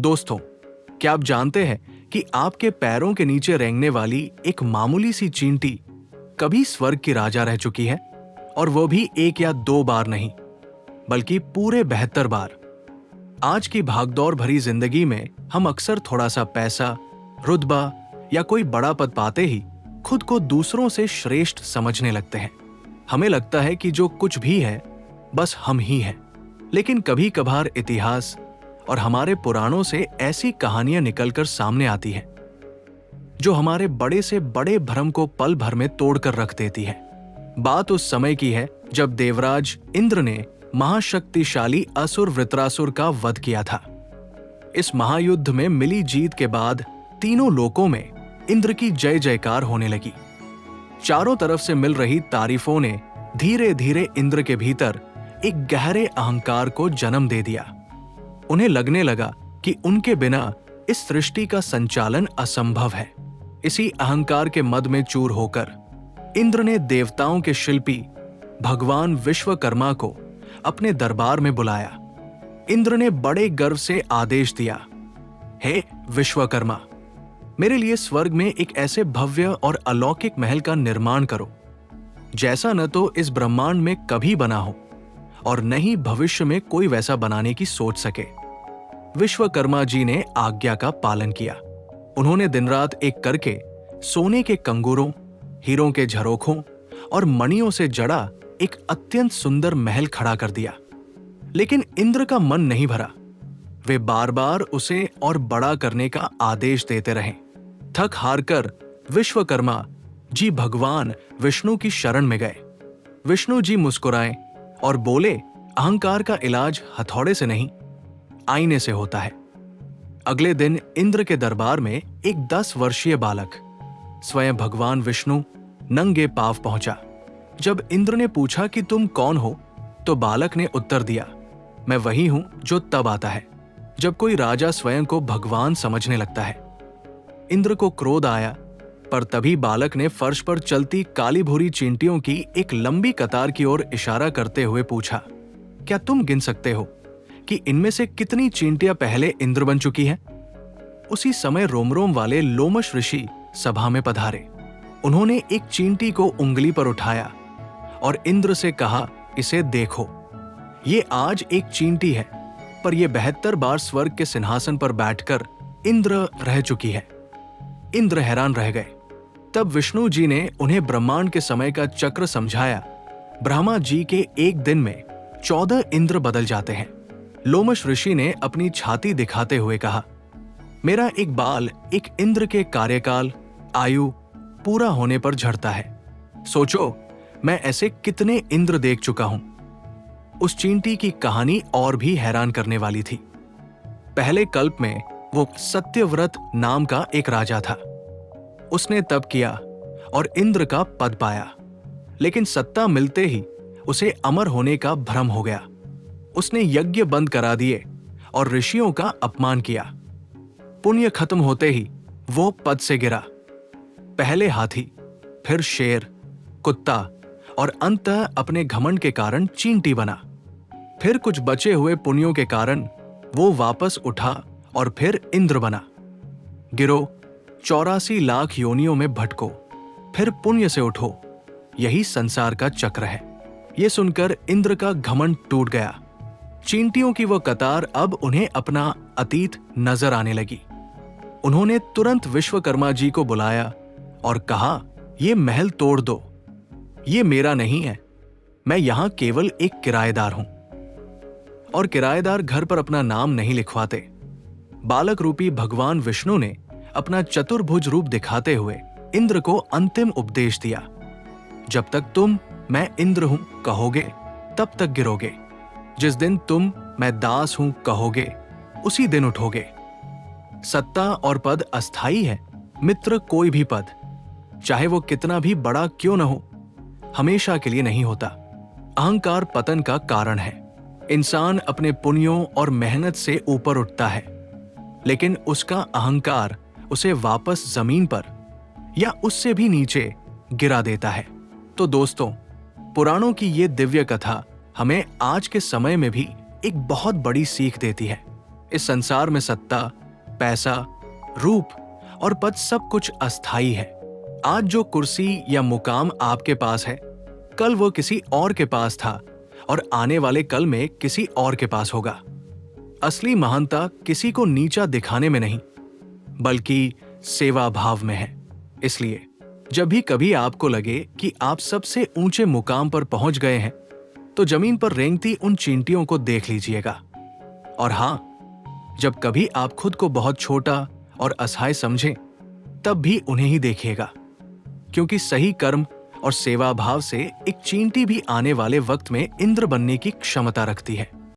दोस्तों, क्या आप जानते हैं कि आपके पैरों के नीचे रेंगने वाली एक मामूली सी चींटी कभी स्वर्ग की राजा रह चुकी है? और वो भी एक या दो बार नहीं, बल्कि पूरे 72 बार। आज की भागदौड़ भरी जिंदगी में हम अक्सर थोड़ा सा पैसा, रुतबा या कोई बड़ा पद पाते ही खुद को दूसरों से श्रेष्ठ समझने लगते हैं। हमें लगता है कि जो कुछ भी है बस हम ही हैं। लेकिन कभी कभार इतिहास और हमारे पुराणों से ऐसी कहानियां निकलकर सामने आती हैं जो हमारे बड़े से बड़े भ्रम को पल भर में तोड़कर रख देती है। बात उस समय की है जब देवराज इंद्र ने महाशक्तिशाली असुर वृत्रासुर का वध किया था। इस महायुद्ध में मिली जीत के बाद तीनों लोकों में इंद्र की जय जयकार होने लगी। चारों तरफ से मिल रही तारीफों ने धीरे धीरे इंद्र के भीतर एक गहरे अहंकार को जन्म दे दिया। उन्हें लगने लगा कि उनके बिना इस सृष्टि का संचालन असंभव है। इसी अहंकार के मद में चूर होकर इंद्र ने देवताओं के शिल्पी भगवान विश्वकर्मा को अपने दरबार में बुलाया। इंद्र ने बड़े गर्व से आदेश दिया, हे विश्वकर्मा, मेरे लिए स्वर्ग में एक ऐसे भव्य और अलौकिक महल का निर्माण करो जैसा न तो इस ब्रह्मांड में कभी बना हो और न ही भविष्य में कोई वैसा बनाने की सोच सके। विश्वकर्मा जी ने आज्ञा का पालन किया। उन्होंने दिन रात एक करके सोने के कंगूरों, हीरों के झरोखों और मणियों से जड़ा एक अत्यंत सुंदर महल खड़ा कर दिया। लेकिन इंद्र का मन नहीं भरा। वे बार बार उसे और बड़ा करने का आदेश देते रहे। थक हार कर विश्वकर्मा जी भगवान विष्णु की शरण में गए। विष्णु जी मुस्कुराए और बोले, अहंकार का इलाज हथौड़े से नहीं, आईने से होता है। अगले दिन इंद्र के दरबार में एक 10 वर्षीय बालक स्वयं भगवान विष्णु नंगे पांव पहुंचा। जब इंद्र ने पूछा कि तुम कौन हो, तो बालक ने उत्तर दिया, मैं वही हूं जो तब आता है जब कोई राजा स्वयं को भगवान समझने लगता है। इंद्र को क्रोध आया, पर तभी बालक ने फर्श पर चलती काली भूरी चींटियों की एक लंबी कतार की ओर इशारा करते हुए पूछा, क्या तुम गिन सकते हो कि इनमें से कितनी चींटियां पहले इंद्र बन चुकी हैं? उसी समय रोम-रोम वाले लोमश ऋषि सभा में पधारे। उन्होंने एक चींटी को उंगली पर उठाया और इंद्र से कहा, इसे देखो, ये आज एक चींटी है, पर यह 72 बार स्वर्ग के सिंहासन पर बैठकर इंद्र रह चुकी है। इंद्र हैरान रह गए। तब विष्णु जी ने उन्हें ब्रह्मांड के समय का चक्र समझाया। ब्रह्मा जी के एक दिन में 14 इंद्र बदल जाते हैं। लोमश ऋषि ने अपनी छाती दिखाते हुए कहा, मेरा एक बाल एक इंद्र के कार्यकाल आयु पूरा होने पर झड़ता है। सोचो, मैं ऐसे कितने इंद्र देख चुका हूं। उस चींटी की कहानी और भी हैरान करने वाली थी। पहले कल्प में वो सत्यव्रत नाम का एक राजा था। उसने तप किया और इंद्र का पद पाया, लेकिन सत्ता मिलते ही उसे अमर होने का भ्रम हो गया। उसने यज्ञ बंद करा दिए और ऋषियों का अपमान किया। पुण्य खत्म होते ही वो पद से गिरा। पहले हाथी, फिर शेर, कुत्ता और अंततः अपने घमंड के कारण चींटी बना। फिर कुछ बचे हुए पुण्यों के कारण वो वापस उठा और फिर इंद्र बना। गिरो, 84 लाख योनियों में भटको, फिर पुण्य से उठो, यही संसार का चक्र है। ये सुनकर इंद्र का घमंड टूट गया। चींटियों की वो कतार अब उन्हें अपना अतीत नजर आने लगी। उन्होंने तुरंत विश्वकर्मा जी को बुलाया और कहा, ये महल तोड़ दो, ये मेरा नहीं है, मैं यहां केवल एक किराएदार हूं। और किराएदार घर पर अपना नाम नहीं लिखवाते। बालक रूपी भगवान विष्णु ने अपना चतुर्भुज रूप दिखाते हुए इंद्र को अंतिम उपदेश दिया, जब तक तुम मैं इंद्र हूं कहोगे तब तक गिरोगे। जिस दिन तुम मैं दास हूं कहोगे उसी दिन उठोगे। सत्ता और पद अस्थाई है, मित्र कोई भी पद, चाहे वो कितना भी बड़ा क्यों न हो, हमेशा के लिए नहीं होता। अहंकार पतन का कारण है। इंसान अपने पुण्यों और मेहनत से ऊपर उठता है, लेकिन उसका अहंकार उसे वापस जमीन पर या उससे भी नीचे गिरा देता है। तो दोस्तों, पुराणों की ये दिव्य कथा हमें आज के समय में भी एक बहुत बड़ी सीख देती है। इस संसार में सत्ता, पैसा, रूप और पद सब कुछ अस्थाई है। आज जो कुर्सी या मुकाम आपके पास है, कल वो किसी और के पास था और आने वाले कल में किसी और के पास होगा। असली महानता किसी को नीचा दिखाने में नहीं, बल्कि सेवा भाव में है। इसलिए जब भी कभी आपको लगे कि आप सबसे ऊंचे मुकाम पर पहुंच गए हैं, तो जमीन पर रेंगती उन चींटियों को देख लीजिएगा। और हां, जब कभी आप खुद को बहुत छोटा और असहाय समझें, तब भी उन्हें ही देखिएगा, क्योंकि सही कर्म और सेवा भाव से एक चींटी भी आने वाले वक्त में इंद्र बनने की क्षमता रखती है।